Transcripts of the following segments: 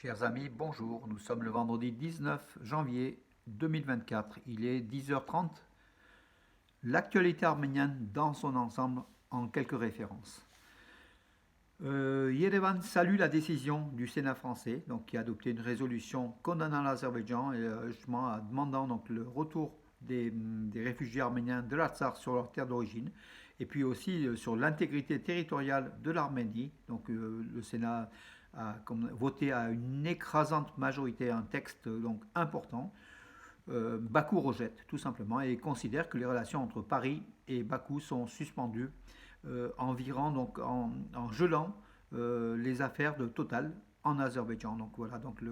Chers amis, bonjour. Nous sommes le vendredi 19 janvier 2024. Il est 10h30. L'actualité arménienne dans son ensemble en quelques références. Yerevan salue la décision du Sénat français, donc, qui a adopté une résolution condamnant l'Azerbaïdjan et justement demandant donc, le retour des réfugiés arméniens de l'Artsakh sur leur terre d'origine, et puis aussi sur l'intégrité territoriale de l'Arménie. Donc le Sénat a voté à une écrasante majorité un texte donc important. Bakou rejette tout simplement et considère que les relations entre Paris et Bakou sont suspendues en gelant les affaires de Total en Azerbaïdjan. Donc voilà, donc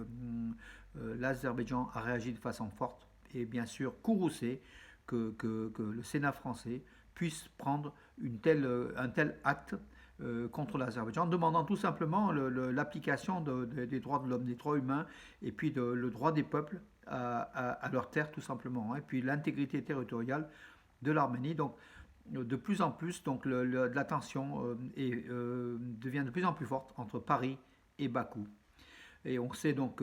l'Azerbaïdjan a réagi de façon forte et bien sûr courroucé que le Sénat français puisse prendre un tel acte contre l'Azerbaïdjan, demandant tout simplement l'application des droits de l'homme, des droits humains, et puis le droit des peuples à leur terre tout simplement, hein, et puis l'intégrité territoriale de l'Arménie. Donc de plus en plus, donc la tension devient de plus en plus forte entre Paris et Bakou. Et on sait donc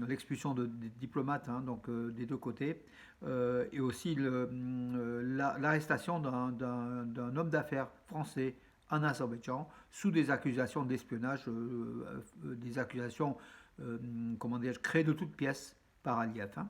l'expulsion des diplomates, hein, donc, des deux côtés, et aussi l'arrestation d'un homme d'affaires français en Azerbaïdjan sous des accusations d'espionnage, des accusations, comment dire, créées de toutes pièces par Aliyev, hein.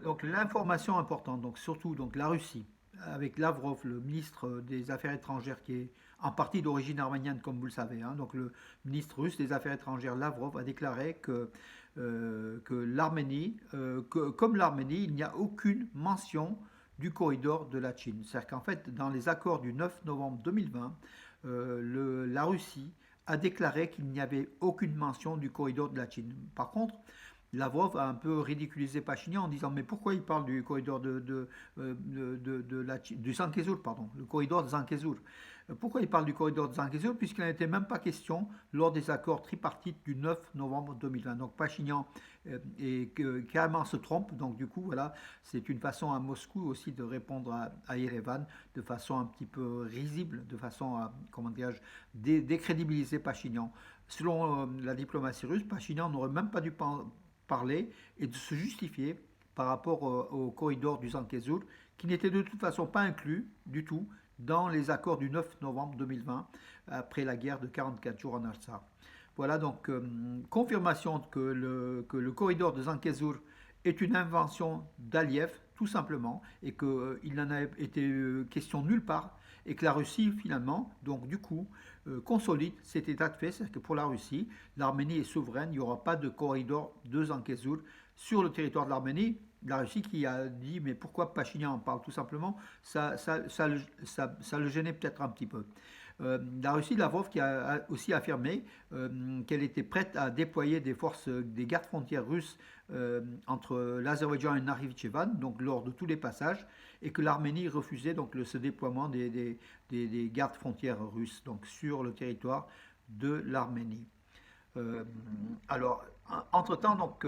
Donc l'information importante, donc surtout donc la Russie, avec Lavrov, le ministre des Affaires étrangères, qui est en partie d'origine arménienne, comme vous le savez, hein. Donc le ministre russe des Affaires étrangères, Lavrov, a déclaré que l'Arménie, comme l'Arménie, il n'y a aucune mention du corridor de la Chine. C'est-à-dire qu'en fait, dans les accords du 9 novembre 2020, la Russie a déclaré qu'il n'y avait aucune mention du corridor de la Chine. Par contre, Lavrov a un peu ridiculisé Pachinian en disant mais pourquoi il parle du corridor du Zangezur, pardon, le corridor de Zangezur. Pourquoi il parle du corridor de Zangezur puisqu'il n'en était même pas question lors des accords tripartites du 9 novembre 2020. Donc Pachinian carrément se trompe, donc du coup voilà, c'est une façon à Moscou aussi de répondre à Yerevan de façon un petit peu risible, de façon à, comment dirais-je, décrédibiliser Pachinian. Selon la diplomatie russe, Pachinian n'aurait même pas dû parler et de se justifier par rapport au corridor du Zangezur, qui n'était de toute façon pas inclus du tout dans les accords du 9 novembre 2020, après la guerre de 44 jours en Artsakh. Voilà donc confirmation que le corridor de Zangezur est une invention d'Aliyev, tout simplement, et qu'il n'en a été question nulle part, et que la Russie, finalement, donc du coup, consolide cet état de fait, c'est-à-dire que pour la Russie, l'Arménie est souveraine, il n'y aura pas de corridor de Zangezur sur le territoire de l'Arménie. La Russie qui a dit, mais pourquoi Pachinian en parle tout simplement, ça le gênait peut-être un petit peu. La Russie, Lavrov, qui a aussi affirmé qu'elle était prête à déployer des forces, des gardes frontières russes entre l'Azerbaïdjan et Nakhitchevan, donc lors de tous les passages, et que l'Arménie refusait donc ce déploiement des gardes frontières russes donc sur le territoire de l'Arménie. Euh, alors, entre-temps, donc,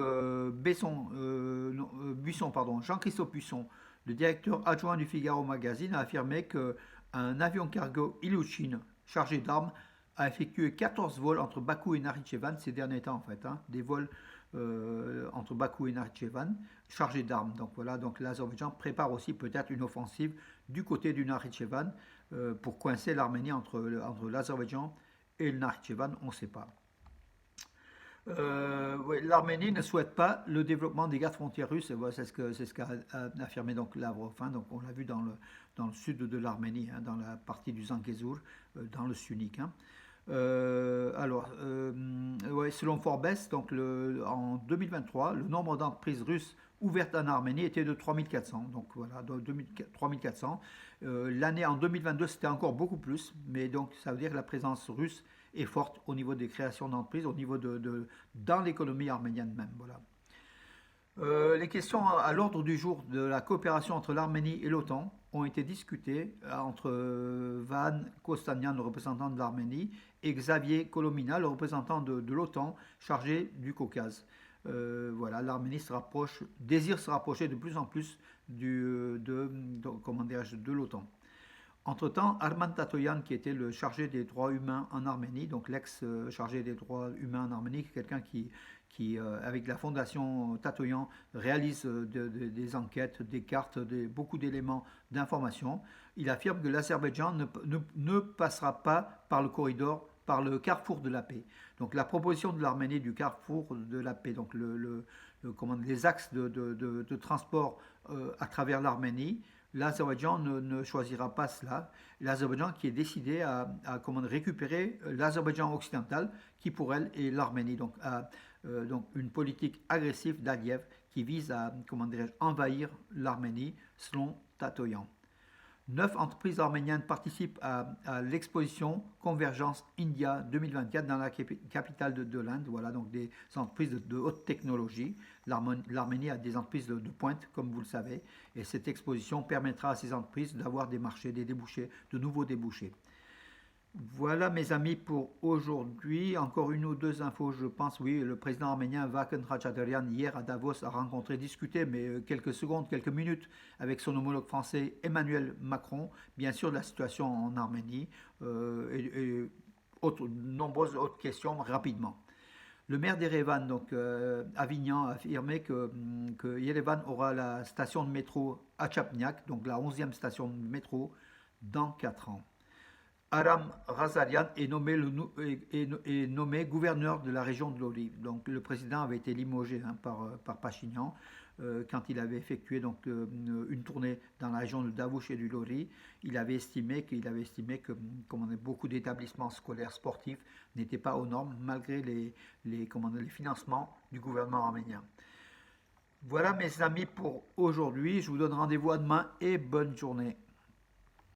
Buisson, pardon, Jean-Christophe Buisson, le directeur adjoint du Figaro Magazine, a affirmé qu'un avion cargo Ilyushin chargé d'armes a effectué 14 vols entre Bakou et Nakhitchevan ces derniers temps, en fait, hein, des vols entre Bakou et Nakhitchevan chargés d'armes. Donc voilà, donc l'Azerbaïdjan prépare aussi peut-être une offensive du côté du Nakhitchevan pour coincer l'Arménie entre l'Azerbaïdjan et le Nakhitchevan, on ne sait pas. Ouais, l'Arménie ne souhaite pas le développement des gardes frontières russes, et voilà, c'est ce qu'a affirmé donc Lavrov, hein. Donc on l'a vu dans le sud de l'Arménie, hein, dans la partie du Zangezur, dans le Sunik, hein. Ouais, selon Forbes, donc en 2023, le nombre d'entreprises russes ouvertes en Arménie était de 3400. Donc voilà, 3400. L'année en 2022, c'était encore beaucoup plus, mais donc ça veut dire que la présence russe est forte au niveau des créations d'entreprises, au niveau dans l'économie arménienne même. Voilà. Les questions à l'ordre du jour de la coopération entre l'Arménie et l'OTAN ont été discutées entre Van Kostanian, le représentant de l'Arménie, et Xavier Kolomina, le représentant de l'OTAN chargé du Caucase. Voilà, l'Arménie désire se rapprocher de plus en plus comment de l'OTAN. Entre-temps, Arman Tatoyan, qui était le chargé des droits humains en Arménie, donc l'ex-chargé des droits humains en Arménie, quelqu'un qui, avec la fondation Tatoyan, réalise des enquêtes, des cartes, beaucoup d'éléments d'information, il affirme que l'Azerbaïdjan ne passera pas par le corridor, par le carrefour de la paix. Donc la proposition de l'Arménie du carrefour de la paix, donc les axes de transport à travers l'Arménie, l'Azerbaïdjan ne choisira pas cela. L'Azerbaïdjan qui est décidé à récupérer l'Azerbaïdjan occidental, qui pour elle est l'Arménie. Donc une politique agressive d'Aliyev qui vise à envahir l'Arménie selon Tatoyan. 9 entreprises arméniennes participent à l'exposition Convergence India 2024 dans la capitale de l'Inde. Voilà, donc des entreprises de haute technologie. L'Arménie a des entreprises de pointe, comme vous le savez, et cette exposition permettra à ces entreprises d'avoir des marchés, des débouchés, de nouveaux débouchés. Voilà mes amis pour aujourd'hui. Encore une ou deux infos, je pense. Oui, le président arménien Vakhen Khatchaturian hier à Davos a rencontré, discuté, mais quelques secondes, quelques minutes avec son homologue français Emmanuel Macron, bien sûr de la situation en Arménie et nombreuses autres questions rapidement. Le maire d'Erevan, donc Avignon, a affirmé que Yerevan aura la station de métro Achapniak, donc la 11e station de métro, dans 4 ans. Aram Razarian est nommé gouverneur de la région de l'Olive. Donc le président avait été limogé par Pachinian quand il avait effectué une tournée dans la région de Davouch et du Lori. Il avait estimé que beaucoup d'établissements scolaires sportifs n'étaient pas aux normes malgré les financements du gouvernement arménien. Voilà mes amis pour aujourd'hui. Je vous donne rendez-vous à demain et bonne journée.